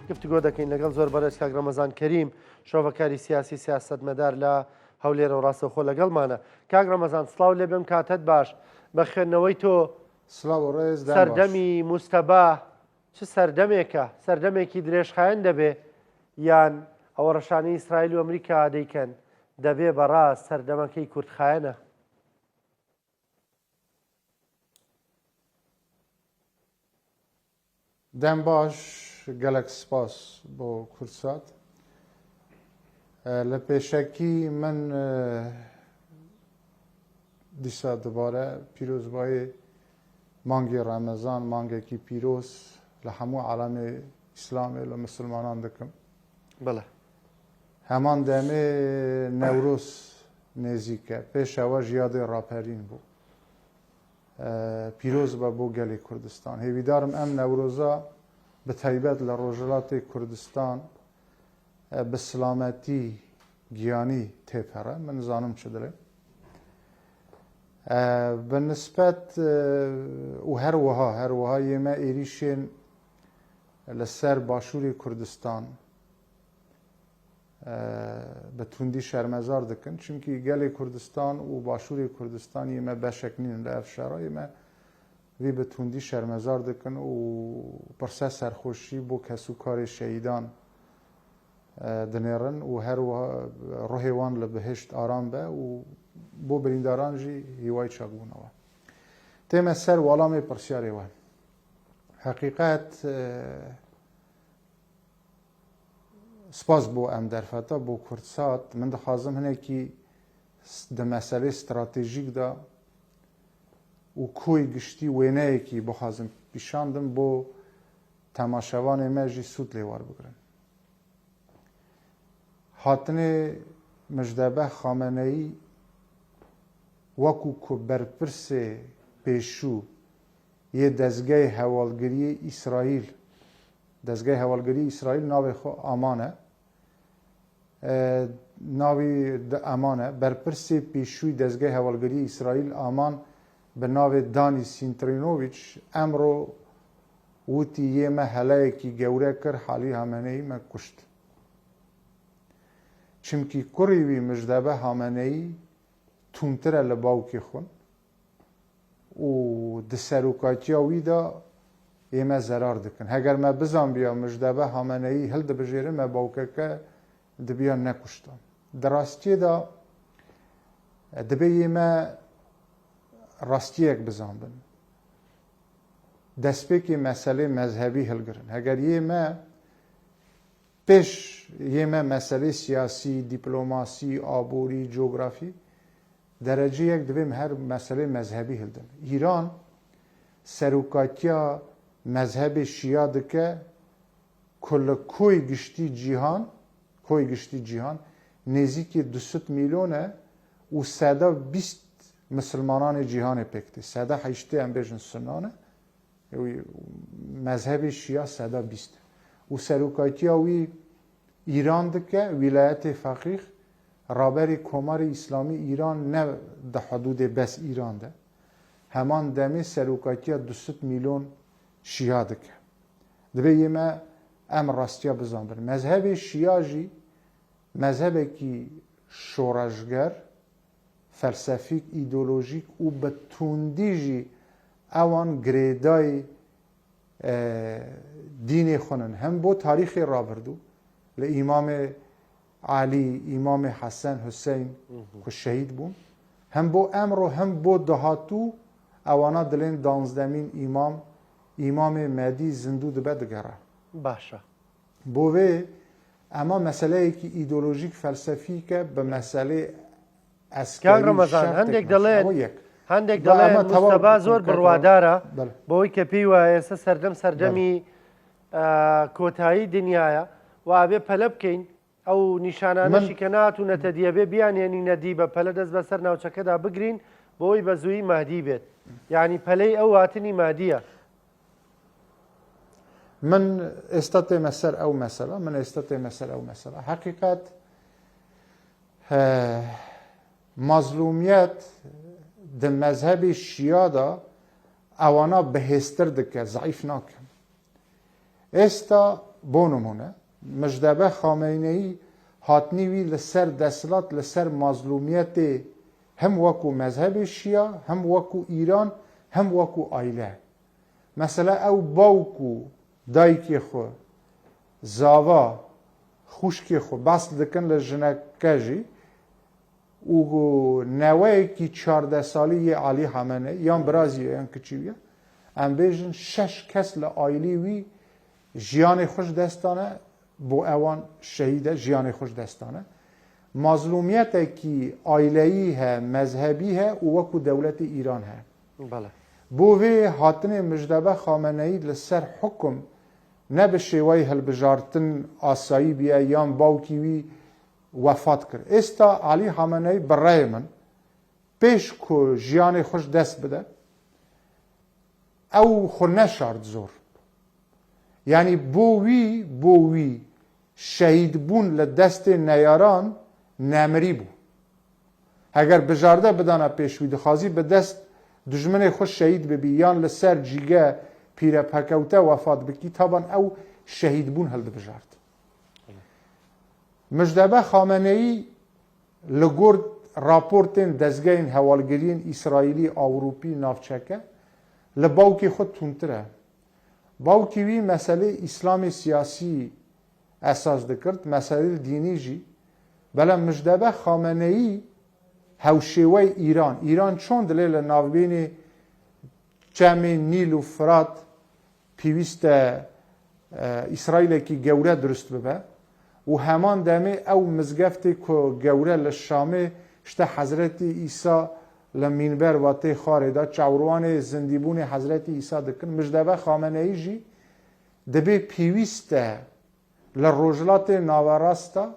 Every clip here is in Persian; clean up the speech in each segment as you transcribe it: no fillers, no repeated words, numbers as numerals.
گفتگۆ دەکەین لەگەڵ زۆر بەڕێز کاک ڕەمەزان کەریم شۆڤەکاری سیاسی سیاسەتمەدار لە هەولێرە و ڕاستەوخۆ لەگەڵمانە. کاک ڕەمەزان سڵاو لێ بێم، کاتت باش. بە خوێندنەوەی تۆ سەردەمی موستەبا چ سەردەمێکە؟ سەردەمێکی درێژخایەن دەبێ یان ئەوە ڕەشانەی ئیسرائیل و ئەمریکا دەیکەن دەبێ بەڕاست سەردەمەکەی کوردخایەنە؟ دەم باش، gelek spas بۆ کورسات. لە پێشەکی من دیسا دوبارە پیرۆزبایی مانگی ڕەمەزان مانگێکی پیرۆز لە هەموو عالەمی ئیسلامێ لە مسلمانان دەکەم. بەڵێ هەمان دەمێ نەورۆز نێزیکە، پێشەوە ژیادی ڕاپەرین بوو. پیرۆز بە بۆ گەلی کوردستان. هێویدارم ئەم نەورۆزە بە تایبەت لە ڕۆژهەڵاتی کوردستان بە سلامەتی گیانی تێپەڕە. من زانم چ دەڵێ. بەنسبەت و هەروەها ئێمە ئێریشێن لەسەر باشووری کوردستان بە توندی شەرمەزار دەکەن، چونکی گەلی کوردستان و باشووری کوردستان ئێمە بەشێک نین لە ئەفشارە. ئێمە وی بە توندی شەرمەزار دەکەن و پرسە سەرخۆشی بۆ کەس و کاری شەهیدان دەنێڕن و هەروەها ڕۆحێوان لە بەهێشت ئارام بە و بۆ بریندارانژی هیوای چاکبوونەوە. تێمە سەر وەڵامی پرسیارێوە. حقیقەت سپاس بۆ ئەم دەرفەتە بۆ کورتسات. من دەخوازم هەنێکی دە مەسەلەی استراتێژیکدا و کۆی گشتی وێنەیەکی بخوازم پیشاندم بۆ تەماشەوانێ مەژی سوود لێوار بگرن. هاتنێ مژدەبە خامەنەیی وەکو کو بەرپرسێ پێشوو یە دەستگای هەواڵگریی ئیسرائیل، دەستگای هەواڵگریی ئیسرائیل ناوی خۆ ئامانە، ناوی ئەمانە بەرپرسێ پێشووی دەستگای هەواڵگریی ئیسرائیل ئامان بە ناوێ دانی سینترینۆڤیچ ئەمڕۆ وتی ئێمە هەلایەکی گەورە کرد، حالی هامەنەیی مە کوشت. چمکی کوڕیوی مژدەبە هامەنەیی تونترە لە باوکی خۆن و دسەرۆکاتیا ویدا ئێمە زەرار دکن. هەگەر مە بزانبیا مژدەبە هامەنەیی هەڵدەبژێرە مە باوکەکە دەبیا نەکوشتە. دەڕاستیێدا دەبێ ئێمە ڕاستیەک بزانبن، دەستپێکی مەسەلەی مەذهبی هەڵگرن. هەگەر ئێمە پێش ئێمە مەسەلەی سیاسی، دیپلۆماسی، ئابووری، جۆگرافی دەرەجەیەک دەبێم هەر مەسەلەی مەذهبی هەڵدن. ئیران سەرۆکاتیا مەذهبی شیا دکە کل کۆی گشتی جیهان نێزیکی 200 میلیۆنە و سەدا 20 مسلمانانی جیهانê pêkitî. Seda heştê em bêjin sunane mezhebê şiya seda 20 û serokatiya wî îran dike wîlayetê feqîx raberê Komarê İslamî îran ne di hudûdê bes îran de heman demê serokatiya 200 milyon şiya dike. Divê ême em rastiya bizanbin. Mezhebê şiya jî mezhebekî şoreşger فلسفیک ایدئولوژیک و به توندی جی اوان گریدای دین خونن هم بو تاریخ را بردو ل امام علی، امام حسن، حسین که شهید بون، هم بو امر و هم بو دهاتو اوانا دلین دانزدمین امام مهدی زندو دبه دگره باشا بوه اما مسئله که ایدئولوژیک فلسفی که به مسئله کاک ڕەمەزان هەندێک دەڵێن مستەبا زۆر بڕوادارە بەوەی کە پێی وایە ئێستا سەردەمی کۆتایی دنیاە و ئابێ پەلە بکەین ئەو نیشانانەشی کە ناتوونەتە دیەبێ بیانێنینە دی بە پەلە دەست بەسەر ناوچەکەدا بگرین بۆی بە زووی مادی بێت. یعنی پەلەی ئەو هاتنی مادیە. من ئێستا تێمە سەر ئەو مەسەلە حقیقەت مظلومیت د مذهب شیعه دا اوانا بهستر دکه ضعیف ناکن. استا بۆ نمونە مژدەبە خامێنەیی هاتنی وی لەسەر دەسەڵات لەسەر مازلومیەتێ هەم وەکو مەذهبی شیە هەم وەکو ئیران هەم وەکو ئایلە مەسەلە ئەو باوک و دایکی خۆ زاوا خوشکی خۆ باس دەکەن لە ژنەکەژی و نەوەیەکی 14 ساڵی یە عالی هەمەنە یان برازیە یان کچیویە ئەم بێژن 6 کەس لە ئایلی وی ژیانی خۆش دەستانە بۆ ئەوان شەهیدە ژیانی خۆش دەستانە مازلومیەتێکی ئایلەیی هەیە مەذهبی هەیە و وەکو دەوڵەتی ئیران هەیە بۆ vê hatinê Mijdabe Xameneyî li ser hukm ne bi şêwayî hilbijartin asayî biye yan bawkî wî wefat kir. Êsta Alî Xameneyî bi rêyê min pêş ku jiyanê xwe ji dest bide ew xwe neşard zor. Yani bo wî şehîdbûn li destê neyaran nemirî bû. Heger bijarde bidana pêş wî dixwazî bi dest dijminê xwe şehîd bibî yan li ser cîge pîrepekewte wefat bikî taban ew şehîdbûn hildibijart. Mijdabe Xameneyî li gor raportên dezgehên hewalgiriyên İsraîlî Awropî navçeke li bawkê xwe tûntir e. Bawkî wî meselê İslamê siyasî esas dikirt, meselê dînî jî belem Mijdabe Xameneyî hewşêwey İran. İran çon dilê li navbênê çemên Nîl û Firat pîwîst e İsraîlekî gewre durist bibe û heman demê ew mizgeftê ku gewre li Şamê işte Hezretî İsa li mînber watê xwarê da çawrwanê zindîbûnê Hezretî İsa dikin. Mijdabe Xameneyî jî dibe pîwîst e li rojhilatê nawerast da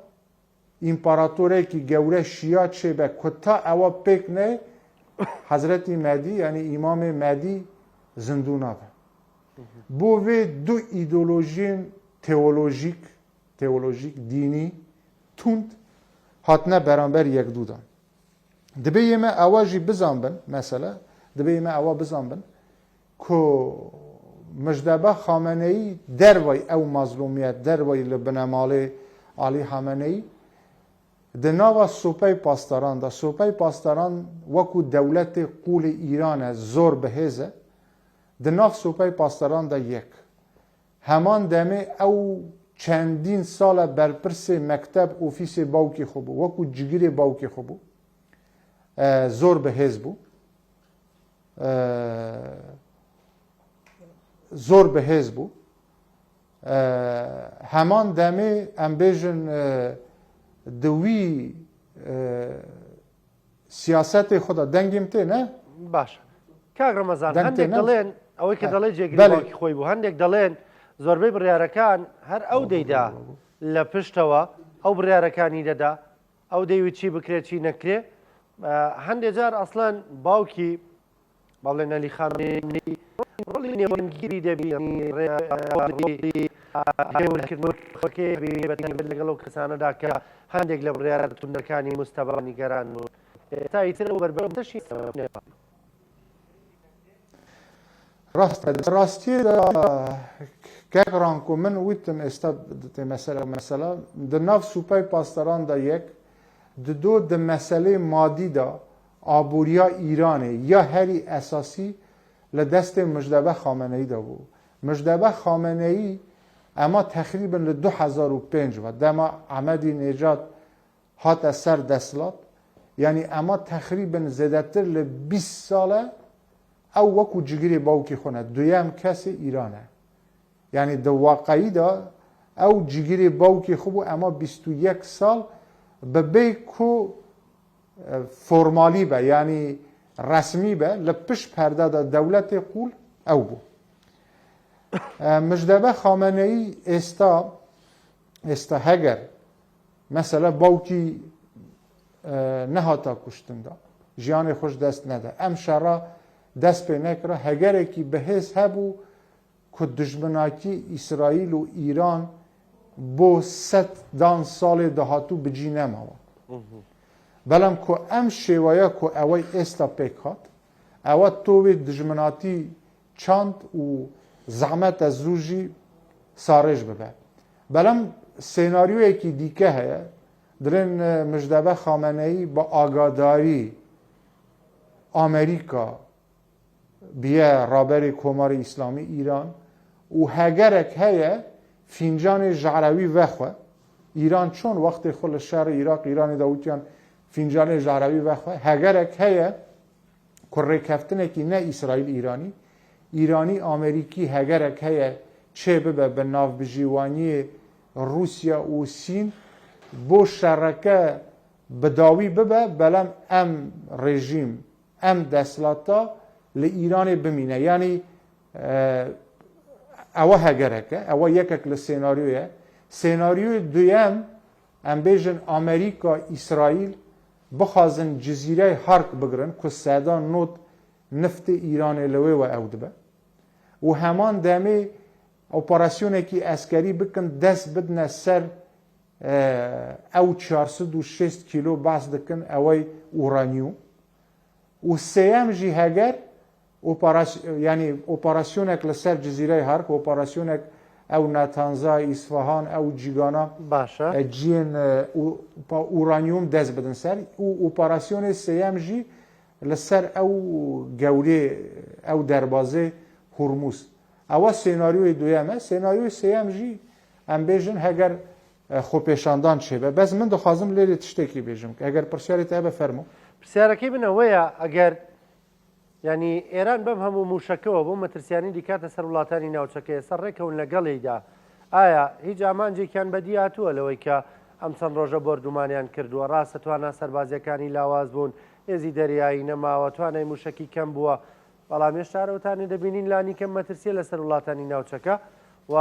împaratoreke gewre şiya çêbe ku ta ewa pêk ne Hezretî Medî yani İmamê Medî zindûna be. Bo vê du îdeolojiyên teolojîk dînî tund hatine beramber yekdûdan. Dibe yê me ewa jî bizanbin mesele dibe yê me ewa bizanbin ku Mijdabe Xameneyî dervey ew mazlûmiyet dervey li binemalê Alî Xameneyî di nava Sopey Pastaran da Sopey Pastaran wekû dewletê qûlê Îran e zor bihêz e di nav Sopey Pastaran da yek. Heman demê ew çendîn sal e berpirsê mekteb ofîsê bawkê xwe bû wekû cigirê bawkê xwe bû zor bihêz bû zor bihêz bû heman demê em bêjin di wî siyasetê xwe da dengên tê ne? Baş. Kak Ramazan Deng هەندێک tێنە؟ دەڵێن ئەوەی کە دەڵێ جێگیری بەڵێ. باوکی خۆی بوو هەندێک دەڵێن زۆربەی بڕیارەکان هەر ئەو دەیدا لە پشتەوە ئەو بڕیارەکانی دەدا ئەو دەیوی چی بکرێت چی نەکرێ هەندێک جار ئەسڵان باوکی باڵێن ئەلی خامنێی ڕۆڵی نێوەنگیری دەبی لەگەڵ ئەو کەسانەدا کە هەندێک لە بڕیارە توندەکانی مستەبانی گەران و تا ئیتر بەربەم تەشی Rast rastiyê kekran ku min wîtin êsta tê mesela di nav Supey Pastaran da yek di do di meselê madî da aboriya Îranê ya herî esasî li destê Mijdabe Xameneyî da bû. Mijdabe Xameneyî ema texrîben li 2005 ve dema Ahmedî Necat hate ser desthilat yani ema texrîben zêdetir li 20 sal e ew wekû cigirê bawkê xwe ne duyem kesê Îran e. Yani di waqeyî da ew cigirê bawkê xwe bû ema 21 sal bi bê ku formalî be yani resmî be li pişt perde da dewletê qûl ew bû. Mijdabe Xameneyî êsta heger mesela bawkî nehata kuştin da jiyanê xwe ji dest nede em şera dest pê nekira hegerekî bihêz hebû ku dijminakî İsraîl û İran bo 100 salê dahatû bi cî nemawa. Belem ku em şêweya ku ew êsta pêk hat ew tovê dijminatî çand û zehmet zû jî sarêj bibe. بەڵام سێناریۆیەکی دیکە هەیە درێن مژدەبە خامنەیی بە ئاگاداری ئامریکا بیە ڕابەری کۆماری ئیسلامی ئیران و هەگەرێک هەیە فینجانی ژعراوی vexwe ئیران چۆن وەختێ خۆ لە شاری عێراق ئیرانی داوتیان فینجانی ژعراوی vexwe هەگەرێک هەیە کوڕێککەفتنێکی نە ئیسرائیل ئیرانی ئامریکی هەگەرێک هەیە چێ ببە بە ناوبژیوانی رووسیا و سین بۆ شەڕەکە بەداوی ببە بەڵام ئەم ڕێژیم ئەم دەسڵاتە لە ئیرانێ بمینە یعنی ئەوە هەگەرەکە ئەوە یەکێک لە سێناریۆیە سێناریۆی دویەم ئەم بێژن ئامریکا ئیسرائیل بخوازن جزیرەی هەرک بگرن کو سەدا نۆت نفتی ئیرانێ لەوێوە ئەو دبە و هەمان دەمێ ئۆپەراسیۆنێکی ئەسکەری بکن دەست بدنە سەر ئەو 406 کیلۆ باس دکن ئەوەی ئورانیوم و سێەم ژی هەگەر ینی ئۆپەراسیۆنێک لەسەر جزیرەی هەرک ئۆپەراسیۆنێک ئەو ناتانزای ئیسفەهان ئەو جیگانە باشە جیێن ئورانیوم دەست بدن سەر و ئۆپەراسیۆنی سێەم ژی لەسەر ئەو گەورێ ئەو دەربازێ هورموز ئەوە سێناریۆی دویەمە سێناریۆی سێەم ژی ئەم بێژن هەگەر خۆپێشاندان چێبە بەس من دەخوازم لێرێ تشتێکی بێژم ئەگەر پرسیارێت هەیە بەفەرموو پرسیارەکەی بنەوەیە ئەگەر ینی ئێران بەم هەموو موشەکەەوە بۆ مەترسیانی دیکاتە سەر وڵاتانی ناوچەکەی سەر ڕێکەون لەگەڵیدا ئایا هیچ ئامانجێکیان بەدی هاتووە لەوەی کە ئەم چەند ڕۆژە بردومانیان کردووە ڕاستە توانە سەربازیەکانی لاواز بوون هێزی دەریایی نەماوە توانای موشکی کەم بووە بەڵام هێشتارەوەتانی دەبینین لانی کەم مەترسیە لەسەر وڵاتانی ناوچەکە و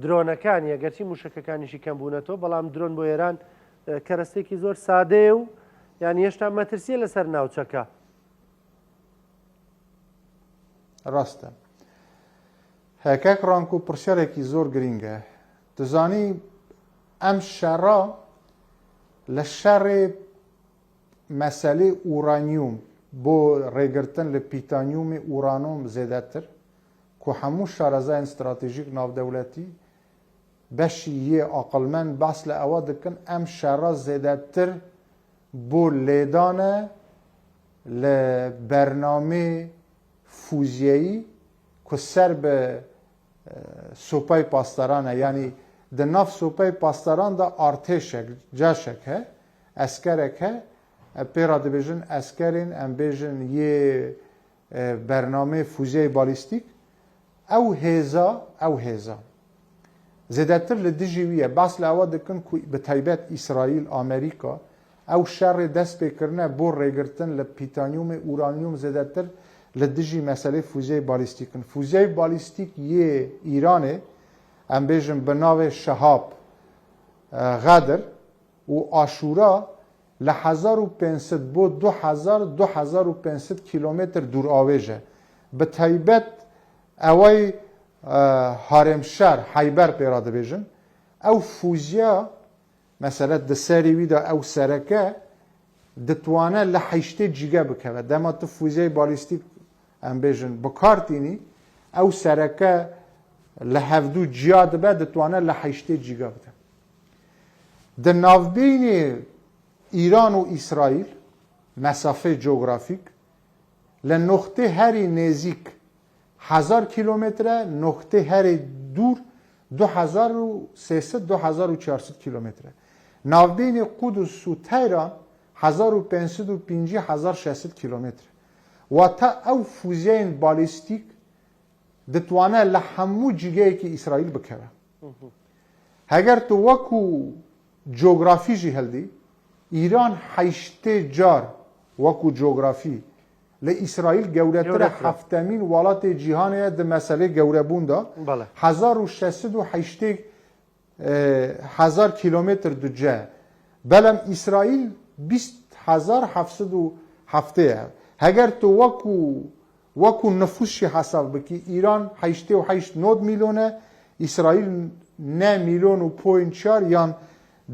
درۆنەکانی ئەگەرچی موشکەکانیشی کەم بوونەتەوە بەڵام درۆن بۆ ئێران کەرەستێکی زۆر سادەیە و یان هێشتا مەترسیە لەسەر ناوچەکە ڕاستە هەکەک ڕانک و پرسیارێکی زۆر گرینگە دەزانی ئەم شەڕە لە شەڕێ مەسەلەی ئورانیوم بۆ ڕێگرتن لە پیتانیومی ئورانۆم زێدەتر کو هەموو شارەزایان استراتیژیک ناودەوڵەتی بەشی یێ ئاقلمەند باس لە ئەوە دکن ئەم شەڕە زێدەتر بۆ لێدانە لە بەرنامێ فوزیایی کو سەر بە سوپای پاسدارانە ینی di nav sopayê pastaran da artêşek caşek he eskerek he pêra dibêjin eskerên em bêjin yê bernamê fûzeyê balîstîk ew hêza zêdetir li dijî wî ye bas li ewa dikin ku bi taybet İsraîl Amerîka ew şerrê dest pêkirine bo rêgirtin li pîtanyûmê uranyûm zêdetir li dijî meselê fûzeyê balîstîkin fûzeyê balîstîk yê İranê em bêjin bi navê Şehab Ğedir û Aşûra li 1500 bo 2500 kilometr dûravêj e bi taybet ewey Haremşer Hayber pêra dibêjin ew fûziya mesela di serê wî de ew sereke ditwane li heştê cîge bikeve dema tu fûzeyê balîstîk em bêjin bikartînî ew sereke li hevdû ciya dibe ditwane li heştê cîga bide di navbînê İran û İsraîl mesafê coğrafîk li noxtê herî nêzik 1000 kilometre noxtê herî dûr 2300-2400 kilometre navbînê Qudus û Teyran 1550-1600 kilometre wata ew fûzeyên balîstîk ditwane li hemû cîgeyekî İsraîl bikeve heger tu wekû coğrafî jî heldî İran heştê car wekû coğrafî li İsraîl gewretir e heftemîn welatê cîhanê ye di meselê gewrebûn da 1680 kilometr dice belem İsraîl 20707 ye heger tu wekû nüfus jî hesab bikî İran 88 milyon e İsraîl 9 milyon û point 4 yan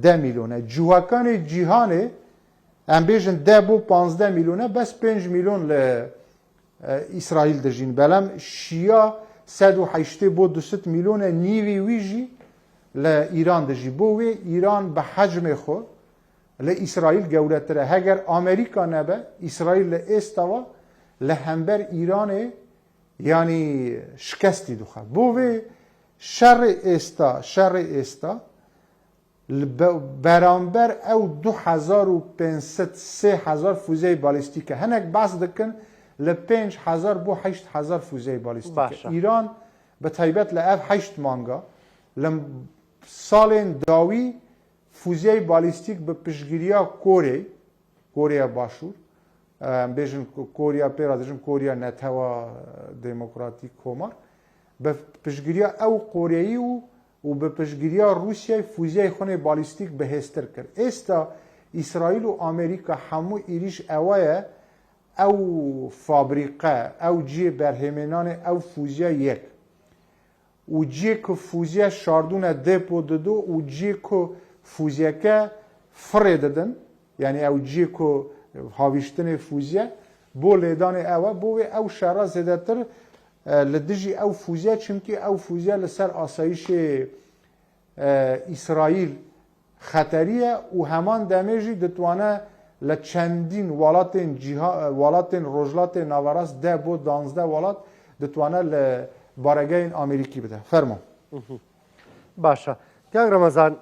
10 milyon e cûhekanê cîhanê em bêjin 10 bo 15 milyon e bes 5 milyon li İsraîl dijîn belem şiya 180 bo 200 milyon e nîvî wî jî لإيران دجي بوي إيران بحجم خو لإسرائيل جورتره هجر أمريكا نبا إسرائيل لإستوا لهمبر إيران يعني شكستي دخل بوي شر استا برانبر او 2500 3000 فوزه بالستیکه هنک بحث دکن ل 5000 بو 8000 فوزه بالستیکه ایران به تایبت لاف 8 مانگا لم سال داوی فوزه بالستیک به پشگیریا کره باشور بیشن کره پیرادشن کره نتوا دموکراتیک کومار به پشگیریا او کره و به پشگیریا روسیه فوزیه خونه بالستیک به هستر کرد. استا اسرائیل و آمریکا همو ایریش اوایه او فابریقه او جی برهمنان او فوزیه یک و جی که فوزیه شاردون دپو ددو و جی که فوزیه که فره ددن یعنی او جی که هاویشتن فوزیه بو لیدان او شهره زده تر لدجی او فوزیه چونکی او فوزیه لسر آسایش اسرائیل خطریه و همان دمیجی دتوانه لچندین والاتین رجلات ناوراس 10 بو 12 والات دتوانه لبارگه آمریکی بده فرمو باشا تیاگ رمضان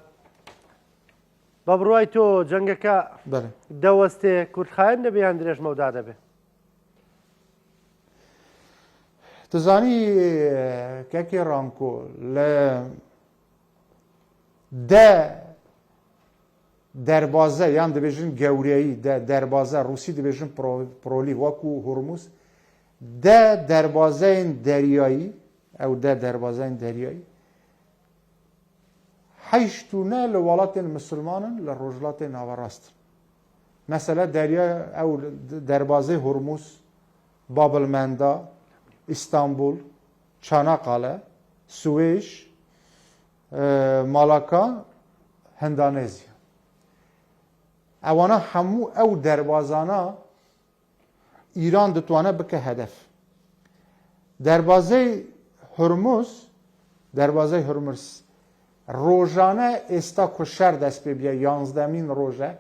ببروای تو جنگکا بله دوسته کردخواهن نبی اندرش موداده به تزانی که رانکو ده دروازه یعنی دبیجن گوریایی ده دروازه روسی دبیجن پرولی واکو هرمز ده دروازه دریایی او ده دروازه دریایی حیشتونه لولات مسلمانن لرجلات ناوراست مثلا دریا او دروازه هرمز بابلمندا İstanbul, Çanakkale, Süveyş, Malaka, Endonezya. Evana hemû ew derbazana İran ditwane bike hedef. Derbazê Hurmuz rojane êsta ku şer dest pê biye 11 roje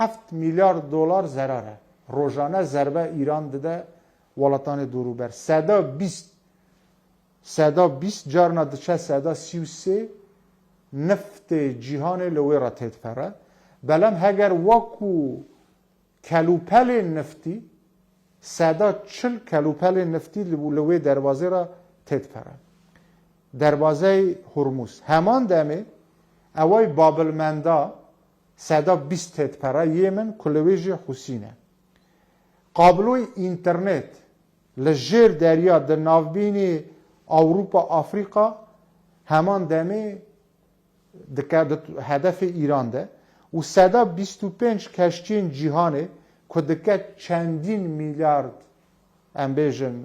7 milyar dolar zerar e. Rojane zerbe İran dide ولاتان دوروبر سدا 20 جارنا دچه سدا 33 نفت جهان لوی را تید پره بلم هگر وکو کلوپل نفتی سدا 40 کلوپل نفتی لوی دروازه را تید پره دروازه هرمز همان دمه اوای بابلمندا سدا 20 تید پره یمن کلویج حسینه قابلوی اینترنت لجر دریا در ناوبینی اوروپا آفریقا همان دمه هدف ایران ده و 125 کشتین جهانه که دکه چندین میلیارد امبیژن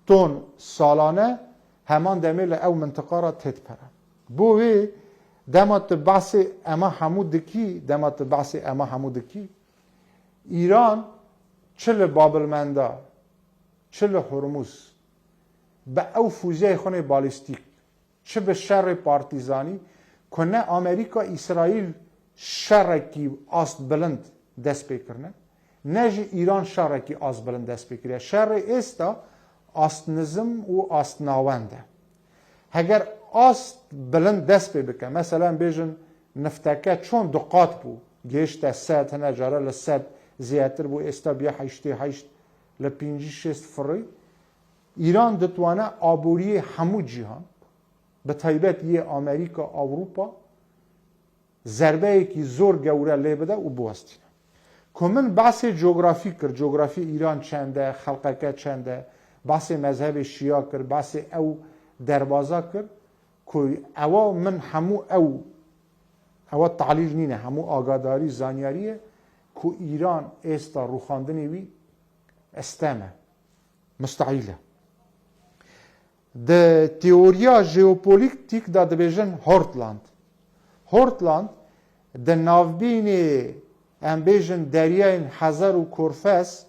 تون سالانه همان دمه لأو منطقه را تد پره بوی دمت بحث اما حمودکی ایران چل بابلمندا چل هرمز به او فوزه خونه بالستیک چه به شر پارتیزانی کنه آمریکا اسرائیل شرکی آست بلند دست بکرنه نه ایران شرکی آست بلند دست بکره شر استا آست نظم و آست ناونده اگر آست بلند دست بکره مثلا بیجن نفتکه چون دقات بو گشت سد هنه جاره لسد زیاتر بو استا بیا 8 لپینجی 6 فری ایران دتوانه آبوری همو جهان به تایبت یه آمریکا اروپا ضربه کی زور گوره لی بده و بوستینه که من بحث جغرافی کرد جغرافی ایران چنده خلقه چنده بحث مذهب شیعه کرد بحث او دروازه کرد که او من همو او تعلیل نینه همو آگاداری زانیاریه که ایران استا روخاندنی وی استمه مستعیله ده تئوریا ژئوپولیتیک دا دبیجن هورتلاند ده ناوبین ام بیجن دریاین هزار و کورفس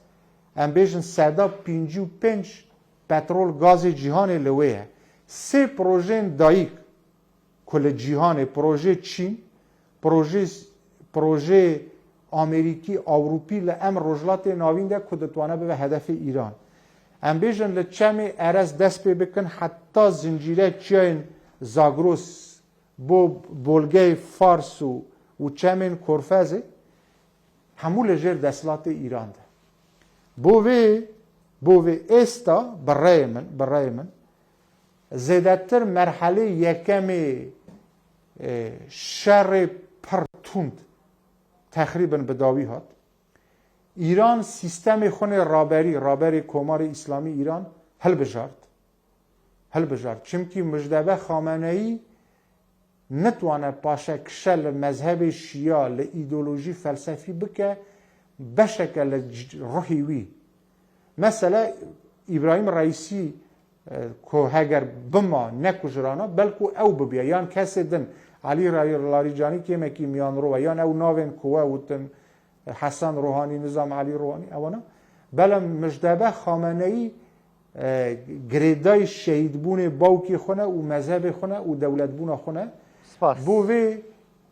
ام بیجن 155 پترول گاز جهان لویه سه پروژه دایک کل جیهان پروژه چین پروژه آمریکی آوروپی لام رجلات ناوین ده که دتوانه به هدف ایران ام بیژن لچم ارز دست پی بکن حتی زنجیره چین زاگروس بو بولگه فارس و چمن کرفازه همو لجر دستلات ایران ده بوی استا برای من زیادتر مرحله یکم شر پرتوند تقریبا به داوی هات ایران سیستم خون رابری کمار اسلامی ایران هل بجارد چمکی مجدبه خامنه ای نتوانه پاشا کشل مذهب شیعه لایدولوژی فلسفی بکه بشکل روحی وی مثلا ابراهیم رئیسی که هگر بما نکجرانا بلکو او ببیا یان کسی دن علی لاریجانی که مکی میان رو یان او ناوین کوه و تن حسن روحانی نظام علی روحانی اونا بلم مجدبه خامنه ای گریدای شهید بونه باوکی خونه و مذهب خونه و دولت بونه خونه بوی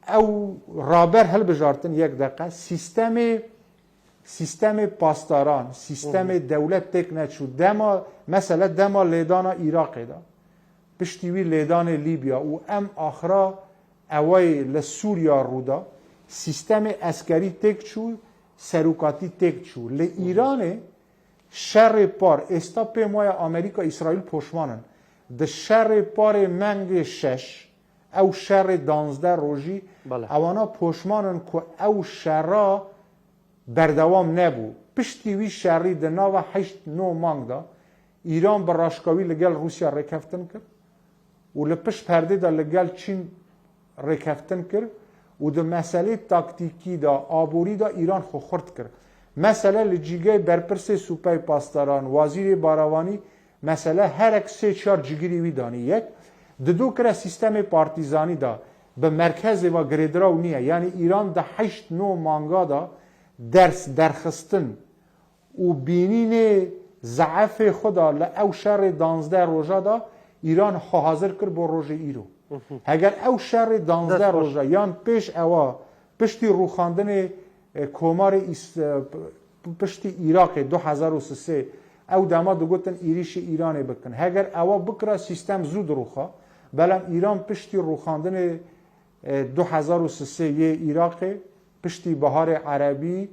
او رابر هل بجارتن یک دقیقه سیستم پاسداران سیستم دولت تک نچو مثلا دما لیدان عراق دا پشتیوی لیدان لیبیا و ام آخرا اوای لسوریا رودا سیستم اسکری تک چو سروکاتی تک چو ایران شر پار استا موی آمریکا اسرائیل پشمانن ده شر پار منگ 6 او شر 12 روژی اوانا پشمانن که او شرا بردوام نبود پشتیوی شری ده ناو 8-9 مانگ دا ایران بر راشکاوی لگل روسیا رکفتن کرد و لپش پرده دا لگل چین رکفتن کرد و ده مسئله تاکتیکی دا آبوری دا ایران خو خورد کرد مسئله لجیگه برپرس سوپای پاسداران وزیر باروانی مسئله هر اک 3-4 جگیری وی دانی یک دو کره سیستم پارتیزانی دا به مرکز و گریدراو نیه یعنی ایران ده 8-9 مانگا دا درس درخستن و بینین ضعف خدا لأو شر 12 روژا دا ایران حاضر کرد با روژه ایرو اگر او شر 12 روژا یان پیش اوا پشتی روخاندن کمار پشتی عراق 2003 او دما دو گوتن ایریش ایران بکن اگر اوا بکره سیستم زود روخا بلم ایران پشتی روخاندن 2003 عراق پشتی بهار عربی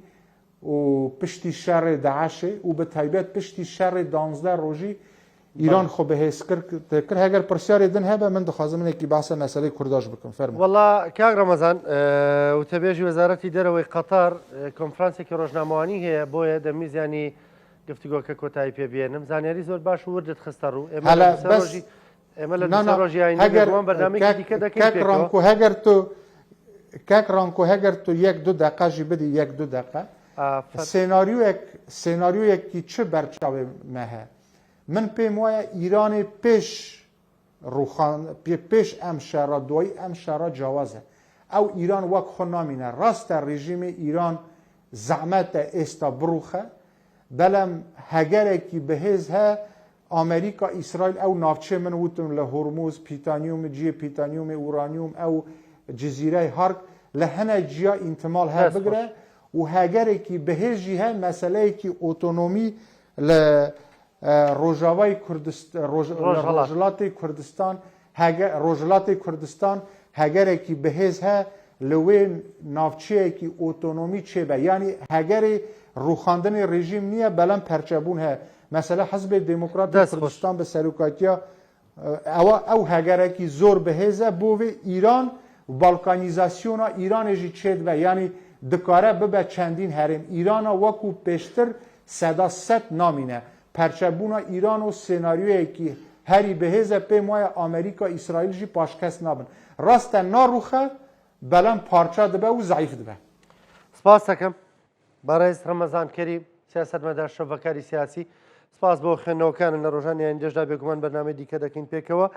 و پشتی شر داعش و به تایبت پشتی شر 12 روزی ایران خو به حس کرد اگر پرسیار دن هبه من دخوازم کی بحث مسئله کرداش بکن فرما والله کاغ رمضان و تبیجی وزارتی دروی قطر کنفرانسی که روزنامه‌ای هي بوی دمیز یعنی گفتگو که کوتای پی بینم زانیاری زور باش وردت خسترو هلا بس روژی آینده دوام برنامه دیگه دکن کاک رانکو هگر تو 1-2 دقیقه جی بدی 1-2 دقیقه سناریو کی چه برچاوه مه من پیم وای ایران پیش روخان پیش ام شرا دوی ام شرا جوازه او ایران وک خو نامینه راست رژیم ایران زعمت استا بروخه بلم هگر کی بهز ها امریکا اسرائیل او نافچه من وتن له هرمز پیتانیوم اورانیوم او جزیره هارک لهنا جیا انتمال ها بگره و هاگر کی بهجی ها مسئله کی اتونومی ل روجاوای کردستان روجلات کردستان هاگر کی بهز ها لوین نافچه کی اتونومی چه به یعنی هاگر روخاندن رژیم نیه بلن پرچبون ها مثلا حزب دموکرات کردستان به سروکاتیا او هاگر کی زور بهزه بو ایران بالکانیزاسیون ایران جی چید و یعنی دکاره ببه چندین هرم ایران وکو پیشتر صدا ست نامینه پرچبون ایران و سناریوی که هری بهز پیمای آمریکا اسرائیل جی پاشکست نابن راست ناروخه بلن پارچه دبه و ضعیف دبه سپاس دکم برای رمضان کریم سیاستمدار شبکه‌ی سیاسی سپاس بۆ خوێندنەوەکانن لە ڕۆژانی ئایندەشدا بێگومان بەرنامەی دیکە دەکەین پێکەوە